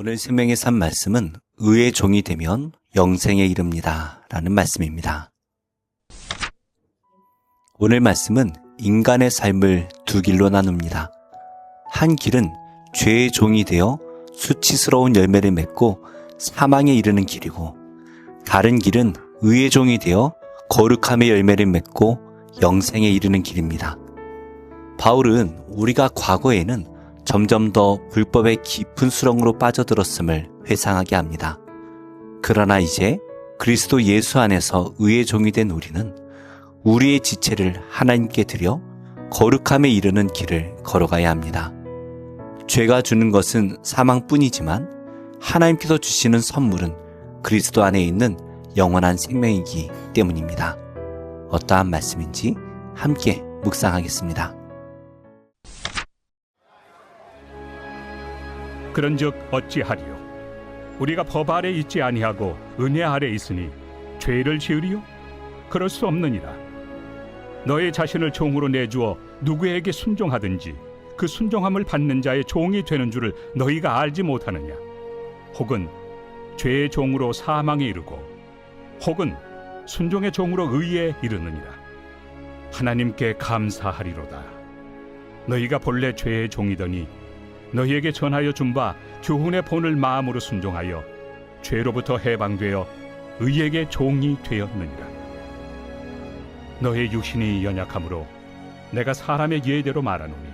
오늘 생명의 산 말씀은 의의 종이 되면 영생에 이릅니다 라는 말씀입니다. 오늘 말씀은 인간의 삶을 두 길로 나눕니다. 한 길은 죄의 종이 되어 수치스러운 열매를 맺고 사망에 이르는 길이고, 다른 길은 의의 종이 되어 거룩함의 열매를 맺고 영생에 이르는 길입니다. 바울은 우리가 과거에는 점점 더 불법의 깊은 수렁으로 빠져들었음을 회상하게 합니다. 그러나 이제 그리스도 예수 안에서 의의 종이 된 우리는 우리의 지체를 하나님께 드려 거룩함에 이르는 길을 걸어가야 합니다. 죄가 주는 것은 사망뿐이지만 하나님께서 주시는 선물은 그리스도 안에 있는 영원한 생명이기 때문입니다. 어떠한 말씀인지 함께 묵상하겠습니다. 그런즉 어찌하리요? 우리가 법 아래 있지 아니하고 은혜 아래 있으니 죄를 지으리요? 그럴 수 없느니라. 너의 자신을 종으로 내주어 누구에게 순종하든지 그 순종함을 받는 자의 종이 되는 줄을 너희가 알지 못하느냐? 혹은 죄의 종으로 사망에 이르고 혹은 순종의 종으로 의에 이르느니라. 하나님께 감사하리로다. 너희가 본래 죄의 종이더니 너희에게 전하여 준 바 교훈의 본을 마음으로 순종하여 죄로부터 해방되어 의에게 종이 되었느니라. 너희 육신이 연약함으로 내가 사람의 예대로 말하노니,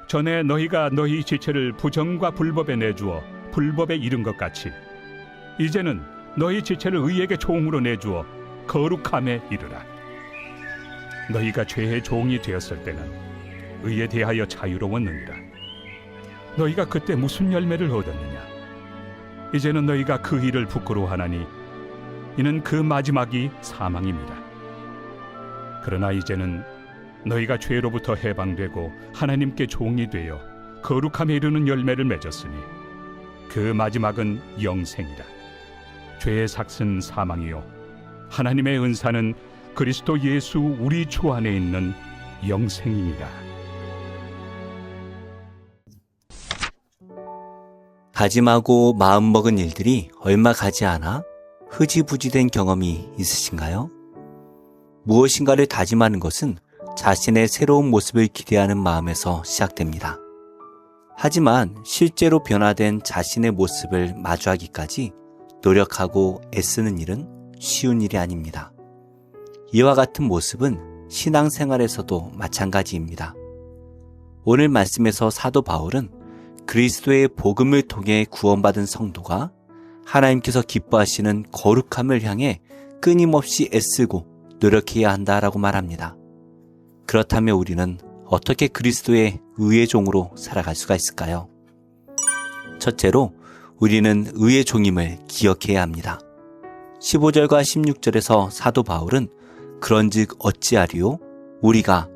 전에 너희가 너희 지체를 부정과 불법에 내주어 불법에 이른 것 같이 이제는 너희 지체를 의에게 종으로 내주어 거룩함에 이르라. 너희가 죄의 종이 되었을 때는 의에 대하여 자유로웠느니라. 너희가 그때 무슨 열매를 얻었느냐? 이제는 너희가 그 일을 부끄러워하나니 이는 그 마지막이 사망입니다. 그러나 이제는 너희가 죄로부터 해방되고 하나님께 종이 되어 거룩함에 이르는 열매를 맺었으니 그 마지막은 영생이라. 죄의 삭은 사망이요 하나님의 은사는 그리스도 예수 우리 주 안에 있는 영생입니다. 다짐하고 마음먹은 일들이 얼마 가지 않아 흐지부지된 경험이 있으신가요? 무엇인가를 다짐하는 것은 자신의 새로운 모습을 기대하는 마음에서 시작됩니다. 하지만 실제로 변화된 자신의 모습을 마주하기까지 노력하고 애쓰는 일은 쉬운 일이 아닙니다. 이와 같은 모습은 신앙생활에서도 마찬가지입니다. 오늘 말씀에서 사도 바울은 그리스도의 복음을 통해 구원받은 성도가 하나님께서 기뻐하시는 거룩함을 향해 끊임없이 애쓰고 노력해야 한다라고 말합니다. 그렇다면 우리는 어떻게 그리스도의 의의 종으로 살아갈 수가 있을까요? 첫째로 우리는 의의 종임을 기억해야 합니다. 15절과 16절에서 사도 바울은 그런즉 어찌하리요? 우리가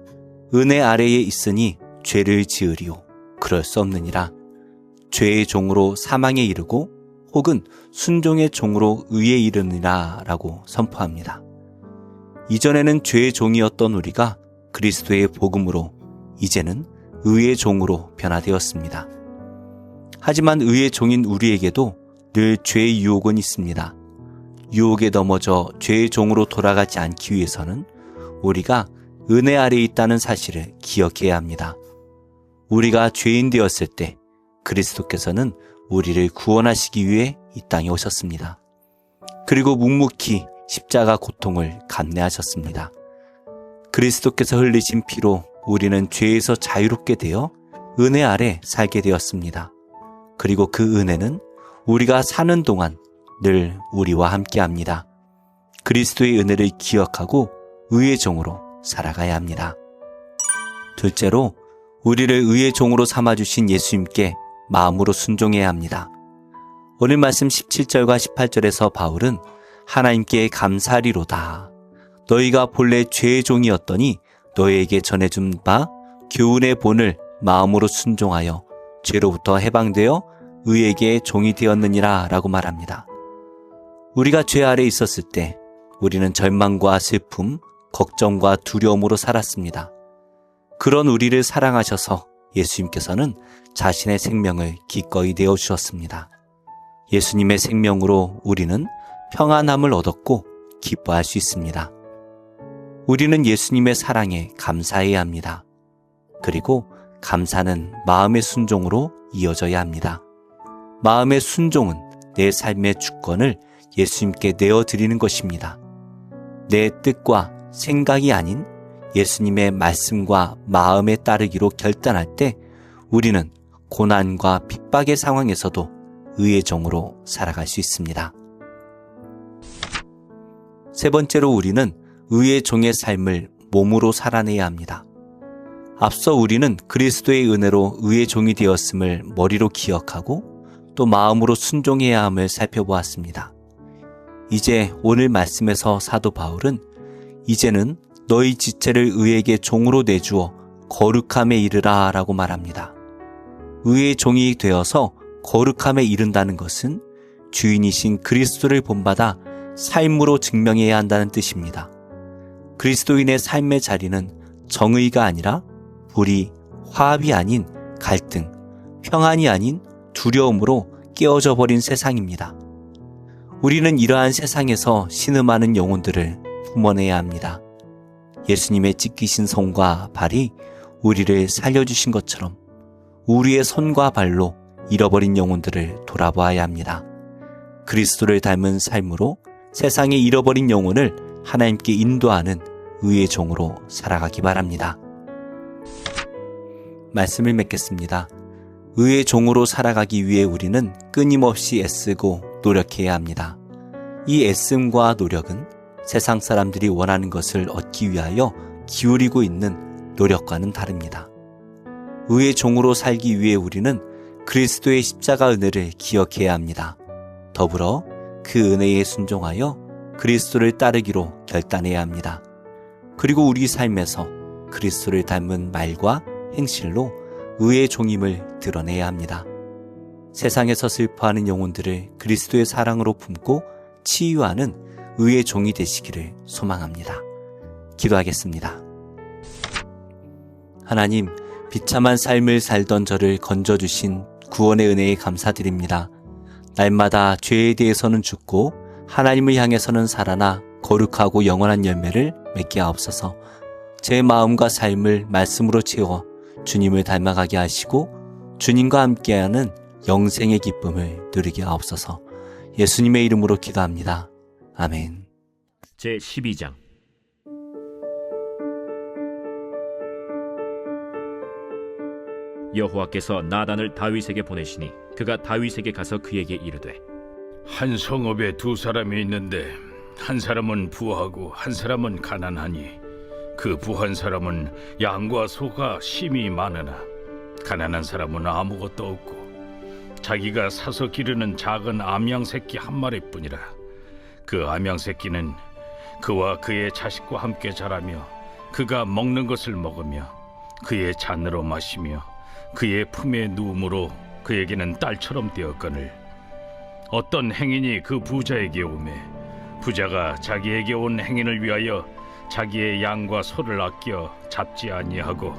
은혜 아래에 있으니 죄를 지으리요? 그럴 수 없느니라. 죄의 종으로 사망에 이르고 혹은 순종의 종으로 의에 이르느니라 라고 선포합니다. 이전에는 죄의 종이었던 우리가 그리스도의 복음으로 이제는 의의 종으로 변화되었습니다. 하지만 의의 종인 우리에게도 늘 죄의 유혹은 있습니다. 유혹에 넘어져 죄의 종으로 돌아가지 않기 위해서는 우리가 은혜 아래에 있다는 사실을 기억해야 합니다. 우리가 죄인 되었을 때 그리스도께서는 우리를 구원하시기 위해 이 땅에 오셨습니다. 그리고 묵묵히 십자가 고통을 감내하셨습니다. 그리스도께서 흘리신 피로 우리는 죄에서 자유롭게 되어 은혜 아래 살게 되었습니다. 그리고 그 은혜는 우리가 사는 동안 늘 우리와 함께 합니다. 그리스도의 은혜를 기억하고 의의 종으로 살아가야 합니다. 둘째로 우리를 의의 종으로 삼아주신 예수님께 마음으로 순종해야 합니다. 오늘 말씀 17절과 18절에서 바울은 하나님께 감사하리로다. 너희가 본래 죄의 종이었더니 너희에게 전해준 바 교훈의 본을 마음으로 순종하여 죄로부터 해방되어 의에게 종이 되었느니라 라고 말합니다. 우리가 죄 아래 있었을 때 우리는 절망과 슬픔, 걱정과 두려움으로 살았습니다. 그런 우리를 사랑하셔서 예수님께서는 자신의 생명을 기꺼이 내어주셨습니다. 예수님의 생명으로 우리는 평안함을 얻었고 기뻐할 수 있습니다. 우리는 예수님의 사랑에 감사해야 합니다. 그리고 감사는 마음의 순종으로 이어져야 합니다. 마음의 순종은 내 삶의 주권을 예수님께 내어드리는 것입니다. 내 뜻과 생각이 아닌 예수님의 말씀과 마음에 따르기로 결단할 때 우리는 고난과 핍박의 상황에서도 의의 종으로 살아갈 수 있습니다. 세 번째로 우리는 의의 종의 삶을 몸으로 살아내야 합니다. 앞서 우리는 그리스도의 은혜로 의의 종이 되었음을 머리로 기억하고 또 마음으로 순종해야 함을 살펴보았습니다. 이제 오늘 말씀에서 사도 바울은 이제는 너희 지체를 의에게 종으로 내주어 거룩함에 이르라 라고 말합니다. 의의 종이 되어서 거룩함에 이른다는 것은 주인이신 그리스도를 본받아 삶으로 증명해야 한다는 뜻입니다. 그리스도인의 삶의 자리는 정의가 아니라 불의, 화합이 아닌 갈등, 평안이 아닌 두려움으로 깨어져 버린 세상입니다. 우리는 이러한 세상에서 신음하는 영혼들을 품어내야 합니다. 예수님의 찢기신 손과 발이 우리를 살려주신 것처럼 우리의 손과 발로 잃어버린 영혼들을 돌아보아야 합니다. 그리스도를 닮은 삶으로 세상에 잃어버린 영혼을 하나님께 인도하는 의의 종으로 살아가기 바랍니다. 말씀을 맺겠습니다. 의의 종으로 살아가기 위해 우리는 끊임없이 애쓰고 노력해야 합니다. 이 애씀과 노력은 세상 사람들이 원하는 것을 얻기 위하여 기울이고 있는 노력과는 다릅니다. 의의 종으로 살기 위해 우리는 그리스도의 십자가 은혜를 기억해야 합니다. 더불어 그 은혜에 순종하여 그리스도를 따르기로 결단해야 합니다. 그리고 우리 삶에서 그리스도를 닮은 말과 행실로 의의 종임을 드러내야 합니다. 세상에서 슬퍼하는 영혼들을 그리스도의 사랑으로 품고 치유하는 의의 종이 되시기를 소망합니다. 기도하겠습니다. 하나님, 비참한 삶을 살던 저를 건져주신 구원의 은혜에 감사드립니다. 날마다 죄에 대해서는 죽고 하나님을 향해서는 살아나 거룩하고 영원한 열매를 맺게 하옵소서. 제 마음과 삶을 말씀으로 채워 주님을 닮아가게 하시고 주님과 함께하는 영생의 기쁨을 누리게 하옵소서. 예수님의 이름으로 기도합니다. 아멘. 제12장 여호와께서 나단을 다윗에게 보내시니 그가 다윗에게 가서 그에게 이르되 한 성읍에 두 사람이 있는데 한 사람은 부하고 한 사람은 가난하니 그 부한 사람은 양과 소가 심히 많으나 가난한 사람은 아무것도 없고 자기가 사서 기르는 작은 암양 새끼 한 마리뿐이라. 그 암양 새끼는 그와 그의 자식과 함께 자라며 그가 먹는 것을 먹으며 그의 잔으로 마시며 그의 품에 누움으로 그에게는 딸처럼 되었거늘 어떤 행인이 그 부자에게 오매 부자가 자기에게 온 행인을 위하여 자기의 양과 소를 아껴 잡지 아니하고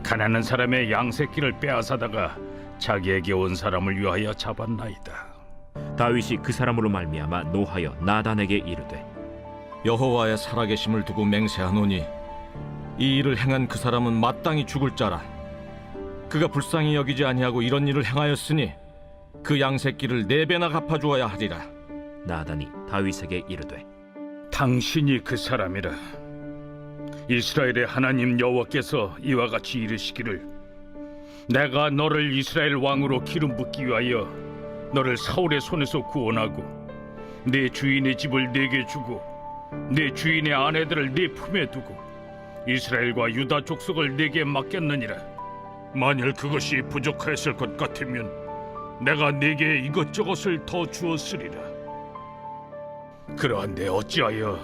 가난한 사람의 양 새끼를 빼앗아다가 자기에게 온 사람을 위하여 잡았나이다. 다윗이 그 사람으로 말미암아 노하여 나단에게 이르되 여호와의 살아계심을 두고 맹세하노니 이 일을 행한 그 사람은 마땅히 죽을 자라. 그가 불쌍히 여기지 아니하고 이런 일을 행하였으니 그 양새끼를 4배나 갚아주어야 하리라. 나단이 다윗에게 이르되 당신이 그 사람이라. 이스라엘의 하나님 여호와께서 이와 같이 이르시기를 내가 너를 이스라엘 왕으로 기름 붓기 위하여 너를 사울의 손에서 구원하고 네 주인의 집을 네게 주고 네 주인의 아내들을 네 품에 두고 이스라엘과 유다 족속을 네게 맡겼느니라. 만일 그것이 부족하였을 것 같으면 내가 네게 이것저것을 더 주었으리라. 그러한데 어찌하여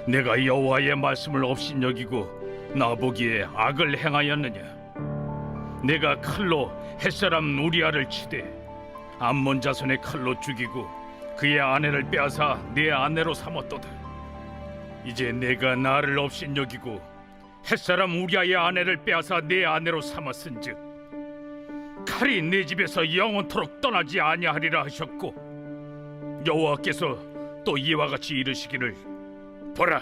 내가 여호와의 말씀을 업신여기고 나보기에 악을 행하였느냐. 내가 칼로 햇사람 우리아를 치되 암몬 자손의 칼로 죽이고 그의 아내를 빼앗아 내 아내로 삼았도다. 이제 내가 나를 업신여기고 햇사람 우리아의 아내를 빼앗아 내 아내로 삼았은즉 칼이 내 집에서 영원토록 떠나지 아니하리라 하셨고 여호와께서 또 이와 같이 이르시기를 보라,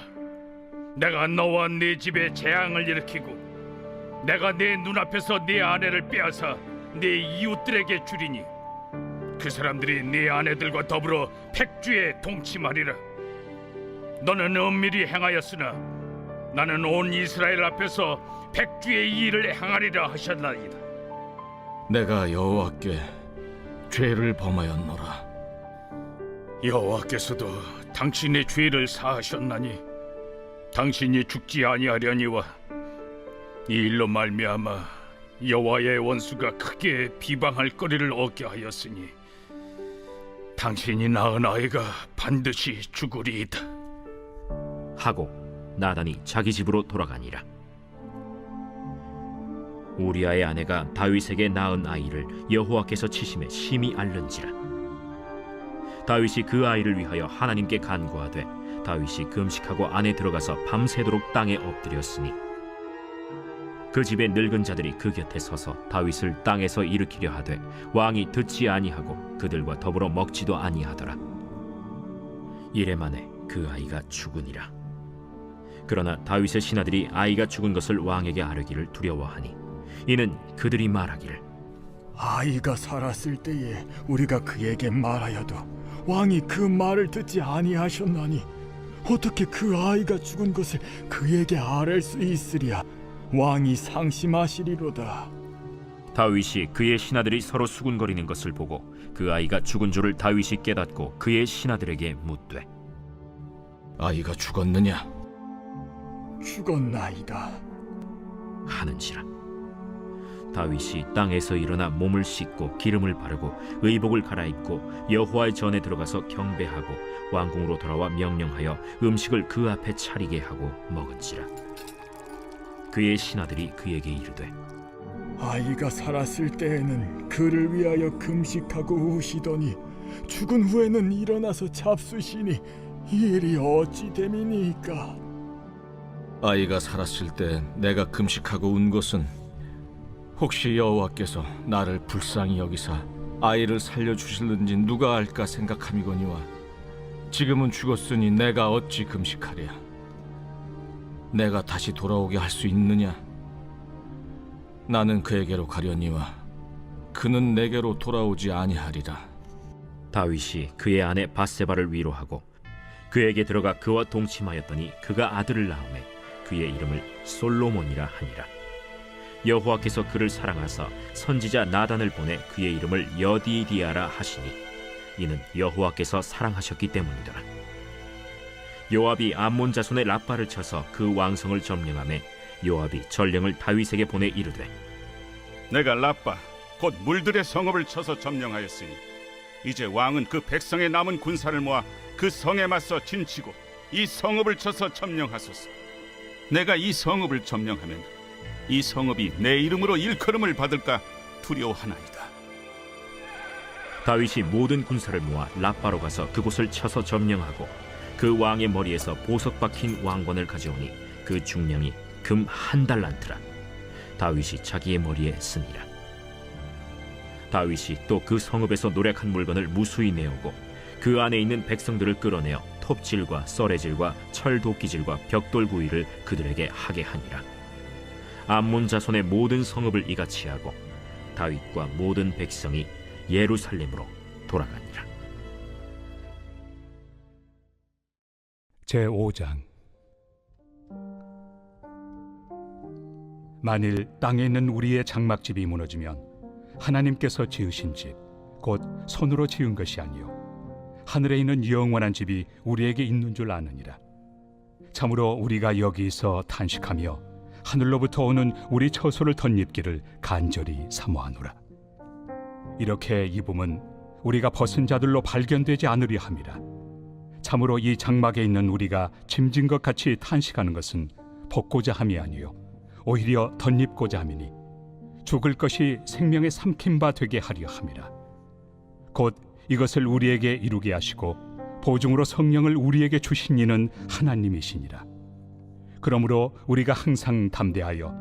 내가 너와 네 집에 재앙을 일으키고 내가 내 눈앞에서 네 아내를 빼앗아 네 이웃들에게 주리니 그 사람들이 네 아내들과 더불어 백주에 동침하리라. 너는 은밀히 행하였으나 나는 온 이스라엘 앞에서 백주의 이 일을 행하리라 하셨나이다. 내가 여호와께 죄를 범하였노라. 여호와께서도 당신의 죄를 사하셨나니 당신이 죽지 아니하려니와 이 일로 말미암아 여호와의 원수가 크게 비방할 거리를 얻게 하였으니 당신이 낳은 아이가 반드시 죽으리이다. 하고 나단이 자기 집으로 돌아가니라. 우리아의 아내가 다윗에게 낳은 아이를 여호와께서 치심에 심히 앓는지라. 다윗이 그 아이를 위하여 하나님께 간구하되 다윗이 금식하고 안에 들어가서 밤새도록 땅에 엎드렸으니 그 집의 늙은 자들이 그 곁에 서서 다윗을 땅에서 일으키려 하되 왕이 듣지 아니하고 그들과 더불어 먹지도 아니하더라. 이래 만에 그 아이가 죽으니라. 그러나 다윗의 신하들이 아이가 죽은 것을 왕에게 아뢰기를 두려워하니 이는 그들이 말하기를 아이가 살았을 때에 우리가 그에게 말하여도 왕이 그 말을 듣지 아니하셨나니 어떻게 그 아이가 죽은 것을 그에게 아랠 수 있으랴. 왕이 상심하시리로다. 다윗이 그의 신하들이 서로 수군거리는 것을 보고 그 아이가 죽은 줄을 다윗이 깨닫고 그의 신하들에게 묻되 아이가 죽었느냐? 죽었나이다 하는지라. 다윗이 땅에서 일어나 몸을 씻고 기름을 바르고 의복을 갈아입고 여호와의 전에 들어가서 경배하고 왕궁으로 돌아와 명령하여 음식을 그 앞에 차리게 하고 먹은지라. 그의 신하들이 그에게 이르되 아이가 살았을 때에는 그를 위하여 금식하고 우시더니 죽은 후에는 일어나서 잡수시니 이 일이 어찌 됨이니까. 아이가 살았을 때 내가 금식하고 운 것은 혹시 여호와께서 나를 불쌍히 여기사 아이를 살려주실는지 누가 알까 생각함이거니와 지금은 죽었으니 내가 어찌 금식하랴. 내가 다시 돌아오게 할 수 있느냐? 나는 그에게로 가려니와 그는 내게로 돌아오지 아니하리라. 다윗이 그의 아내 바세바를 위로하고 그에게 들어가 그와 동침하였더니 그가 아들을 낳음에 그의 이름을 솔로몬이라 하니라. 여호와께서 그를 사랑하사 선지자 나단을 보내 그의 이름을 여디디아라 하시니 이는 여호와께서 사랑하셨기 때문이더라. 요압이 암몬 자손의 라빠를 쳐서 그 왕성을 점령하매 요압이 전령을 다윗에게 보내 이르되 내가 라빠 곧 물들의 성읍을 쳐서 점령하였으니 이제 왕은 그 백성의 남은 군사를 모아 그 성에 맞서 진치고 이 성읍을 쳐서 점령하소서. 내가 이 성읍을 점령하면 이 성읍이 내 이름으로 일컬음을 받을까 두려워하나이다. 다윗이 모든 군사를 모아 라빠로 가서 그곳을 쳐서 점령하고 그 왕의 머리에서 보석 박힌 왕관을 가져오니 그 중량이 금 1달란트라. 다윗이 자기의 머리에 쓰니라. 다윗이 또 그 성읍에서 노략한 물건을 무수히 내오고 그 안에 있는 백성들을 끌어내어 톱질과 썰애질과 철도끼질과 벽돌 구이를 그들에게 하게 하니라. 암몬 자손의 모든 성읍을 이같이 하고 다윗과 모든 백성이 예루살렘으로 돌아가니라. 제5장. 만일 땅에 있는 우리의 장막집이 무너지면 하나님께서 지으신 집, 곧 손으로 지은 것이 아니요 하늘에 있는 영원한 집이 우리에게 있는 줄 아느니라. 참으로 우리가 여기서 탄식하며 하늘로부터 오는 우리 처소를 덧입기를 간절히 사모하노라. 이렇게 입음은 우리가 벗은 자들로 발견되지 않으려 함이라. 참으로 이 장막에 있는 우리가 짐진 것 같이 탄식하는 것은 벗고자 함이 아니요 오히려 덧입고자 함이니 죽을 것이 생명의 삼킨 바 되게 하려 함이라. 곧 이것을 우리에게 이루게 하시고 보증으로 성령을 우리에게 주신 이는 하나님이시니라. 그러므로 우리가 항상 담대하여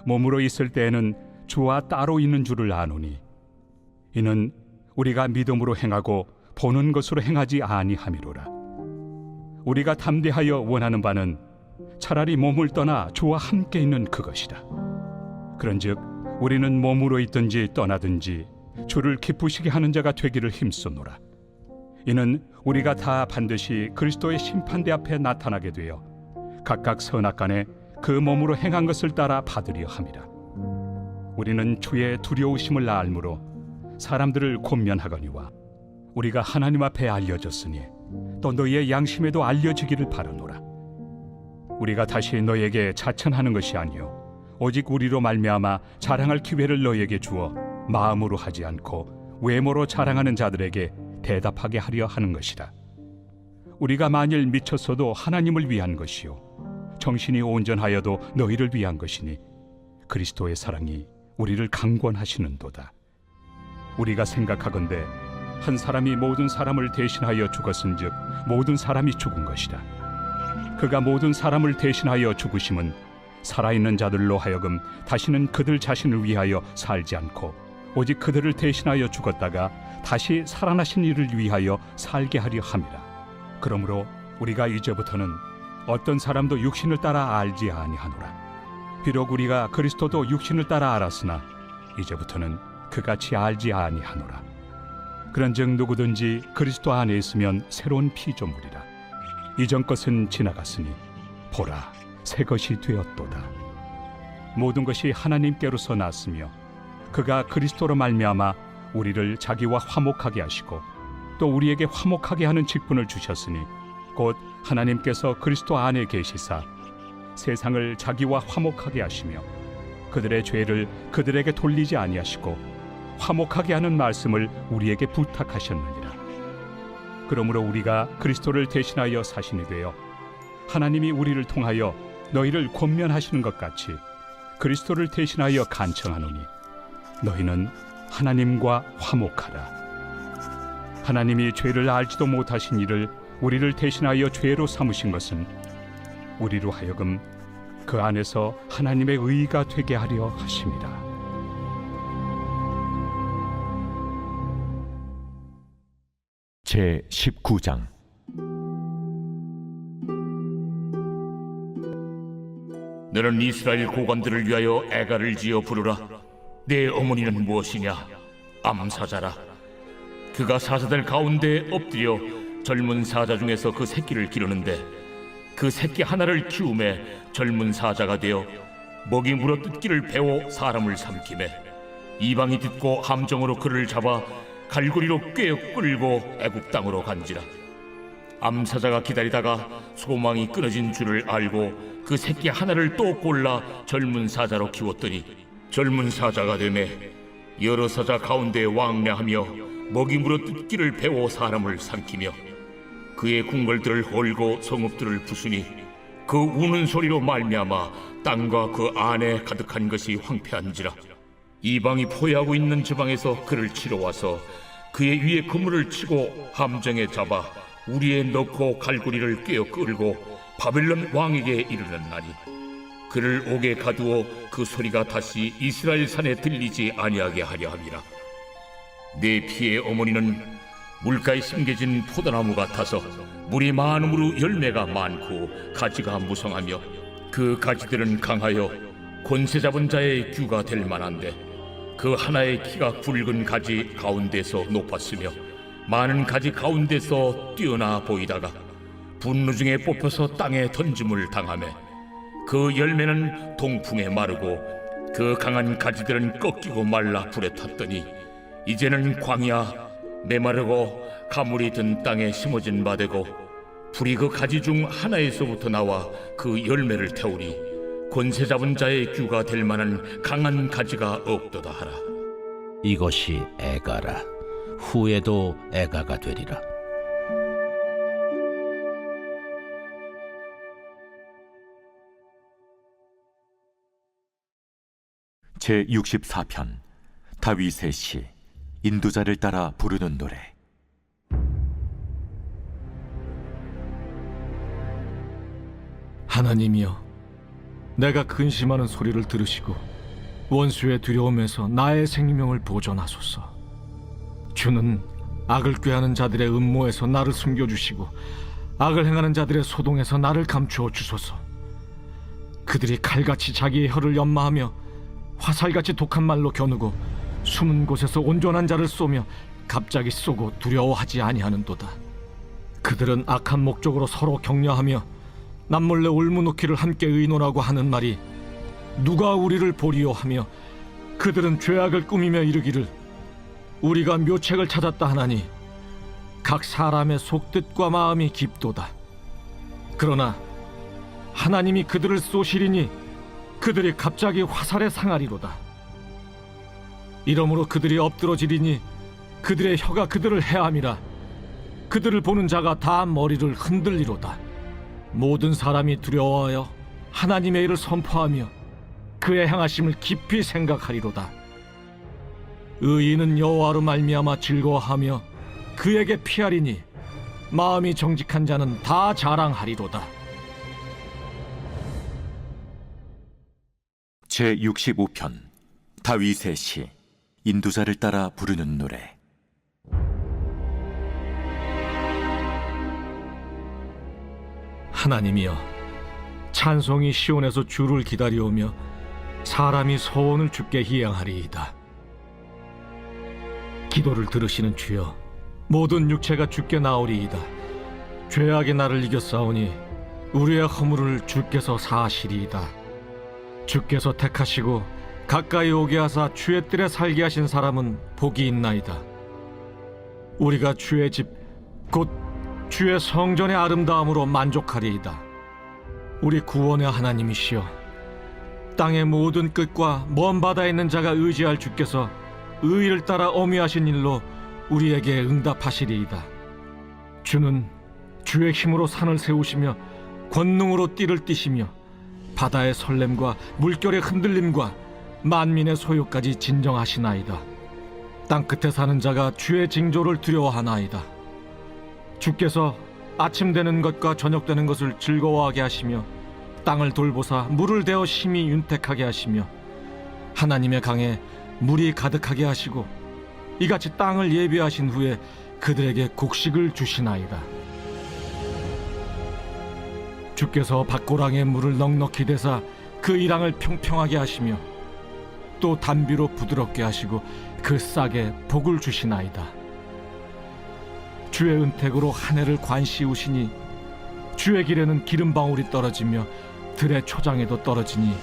몸으로 있을 때에는 주와 따로 있는 줄을 아노니 이는 우리가 믿음으로 행하고 보는 것으로 행하지 아니함이로라. 우리가 담대하여 원하는 바는 차라리 몸을 떠나 주와 함께 있는 그것이라. 그런즉 우리는 몸으로 있든지 떠나든지 주를 기쁘시게 하는 자가 되기를 힘쓰노라. 이는 우리가 다 반드시 그리스도의 심판대 앞에 나타나게 되어 각각 선악간에 그 몸으로 행한 것을 따라 받으려 함이라. 우리는 주의 두려우심을 알므로 사람들을 권면하거니와 우리가 하나님 앞에 알려졌으니 또 너희의 양심에도 알려지기를 바라노라. 우리가 다시 너에게 자천하는 것이 아니요 오직 우리로 말미암아 자랑할 기회를 너에게 주어 마음으로 하지 않고 외모로 자랑하는 자들에게 대답하게 하려 하는 것이라. 우리가 만일 미쳤어도 하나님을 위한 것이요 정신이 온전하여도 너희를 위한 것이니 그리스도의 사랑이 우리를 강권하시는도다. 우리가 생각하건대 한 사람이 모든 사람을 대신하여 죽었은즉 모든 사람이 죽은 것이라. 그가 모든 사람을 대신하여 죽으심은 살아있는 자들로 하여금 다시는 그들 자신을 위하여 살지 않고 오직 그들을 대신하여 죽었다가 다시 살아나신 이를 위하여 살게 하려 함이라. 그러므로 우리가 이제부터는 어떤 사람도 육신을 따라 알지 아니하노라. 비록 우리가 그리스도도 육신을 따라 알았으나 이제부터는 그같이 알지 아니하노라. 그런즉 누구든지 그리스도 안에 있으면 새로운 피조물이라. 이전 것은 지나갔으니 보라 새 것이 되었도다. 모든 것이 하나님께로서 났으며 그가 그리스도로 말미암아 우리를 자기와 화목하게 하시고 또 우리에게 화목하게 하는 직분을 주셨으니 곧 하나님께서 그리스도 안에 계시사 세상을 자기와 화목하게 하시며 그들의 죄를 그들에게 돌리지 아니하시고 화목하게 하는 말씀을 우리에게 부탁하셨느니라. 그러므로 우리가 그리스도를 대신하여 사신이 되어 하나님이 우리를 통하여 너희를 권면하시는 것 같이 그리스도를 대신하여 간청하노니 너희는 하나님과 화목하라. 하나님이 죄를 알지도 못하신 이를 우리를 대신하여 죄로 삼으신 것은 우리로 하여금 그 안에서 하나님의 의가 되게 하려 하심이라. 제 19장. 너는 이스라엘 고관들을 위하여 애가를 지어 부르라. 내 어머니는 무엇이냐? 암사자라. 그가 사자들 가운데 엎드려 젊은 사자 중에서 그 새끼를 기르는데 그 새끼 하나를 키우매 젊은 사자가 되어 먹이 물어 뜯기를 배워 사람을 삼키매 이방이 듣고 함정으로 그를 잡아 갈고리로 꿰어 끌고 애굽 땅으로 간지라. 암사자가 기다리다가 소망이 끊어진 줄을 알고 그 새끼 하나를 또 골라 젊은 사자로 키웠더니 젊은 사자가 되매 여러 사자 가운데 왕래하며 먹이 물어 뜯기를 배워 사람을 삼키며 그의 궁궐들을 헐고 성읍들을 부수니 그 우는 소리로 말미암아 땅과 그 안에 가득한 것이 황폐한지라. 이방이 포위하고 있는 지방에서 그를 치러 와서 그의 위에 그물을 치고 함정에 잡아 우리에 넣고 갈고리를 꿰어 끌고 바벨론 왕에게 이르렀나니 그를 옥에 가두어 그 소리가 다시 이스라엘 산에 들리지 아니하게 하려 함이라. 내 피의 어머니는 물가에 심겨진 포도나무 같아서 물이 많음으로 열매가 많고 가지가 무성하며 그 가지들은 강하여 권세 잡은 자의 규가 될 만한데 그 하나의 키가 굵은 가지 가운데서 높았으며 많은 가지 가운데서 뛰어나 보이다가 분노 중에 뽑혀서 땅에 던짐을 당하며 그 열매는 동풍에 마르고 그 강한 가지들은 꺾이고 말라 불에 탔더니 이제는 광야 메마르고 가물이 든 땅에 심어진 바 되고 불이 그 가지 중 하나에서부터 나와 그 열매를 태우니 권세 잡은 자의 규가 될 만한 강한 가지가 없도다 하라. 이것이 애가라. 후에도 애가가 되리라. 제 64편. 다윗의 시. 인도자를 따라 부르는 노래. 하나님이여, 내가 근심하는 소리를 들으시고 원수의 두려움에서 나의 생명을 보존하소서. 주는 악을 꾀하는 자들의 음모에서 나를 숨겨주시고 악을 행하는 자들의 소동에서 나를 감추어 주소서. 그들이 칼같이 자기의 혀를 연마하며 화살같이 독한 말로 겨누고 숨은 곳에서 온전한 자를 쏘며 갑자기 쏘고 두려워하지 아니하는도다. 그들은 악한 목적으로 서로 격려하며 남몰래 울무놓기를 함께 의논하고 하는 말이 누가 우리를 보리요 하며 그들은 죄악을 꾸미며 이르기를 우리가 묘책을 찾았다 하나니 각 사람의 속뜻과 마음이 깊도다. 그러나 하나님이 그들을 쏘시리니 그들이 갑자기 화살에 상하리로다. 이러므로 그들이 엎드러지리니 그들의 혀가 그들을 해함이라. 그들을 보는 자가 다 머리를 흔들리로다. 모든 사람이 두려워하여 하나님의 일을 선포하며 그의 행하심을 깊이 생각하리로다. 의인은 여호와로 말미암아 즐거워하며 그에게 피하리니 마음이 정직한 자는 다 자랑하리로다. 제65편 다윗의 시 인도자를 따라 부르는 노래. 하나님이여, 찬송이 시온에서 주를 기다려오며 사람이 소원을 주께 희양하리이다. 기도를 들으시는 주여, 모든 육체가 주께 나오리이다. 죄악의 나를 이겼사오니 우리의 허물을 주께서 사하시리이다. 주께서 택하시고 가까이 오게 하사 주의 뜰에 살게 하신 사람은 복이 있나이다. 우리가 주의 집 곧 주의 성전의 아름다움으로 만족하리이다. 우리 구원의 하나님이시여, 땅의 모든 끝과 먼 바다에 있는 자가 의지할 주께서 의를 따라 어미하신 일로 우리에게 응답하시리이다. 주는 주의 힘으로 산을 세우시며 권능으로 띠를 띠시며 바다의 설렘과 물결의 흔들림과 만민의 소요까지 진정하시나이다. 땅끝에 사는 자가 주의 징조를 두려워하나이다. 주께서 아침 되는 것과 저녁 되는 것을 즐거워하게 하시며 땅을 돌보사 물을 대어 심히 윤택하게 하시며 하나님의 강에 물이 가득하게 하시고 이같이 땅을 예비하신 후에 그들에게 곡식을 주시나이다. 주께서 밭고랑에 물을 넉넉히 대사 그 이랑을 평평하게 하시며 또 단비로 부드럽게 하시고 그 싹에 복을 주시나이다. 주의 은택으로 한 해를 관시우시니 주의 길에는 기름방울이 떨어지며 들의 초장에도 떨어지니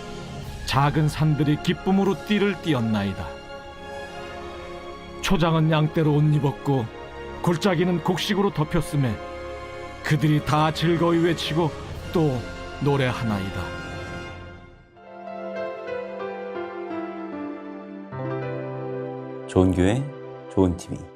작은 산들이 기쁨으로 띠를 띠었나이다. 초장은 양떼로 옷 입었고 골짜기는 곡식으로 덮였음에 그들이 다 즐거이 외치고 또 노래하나이다. 좋은 교회, 좋은 TV.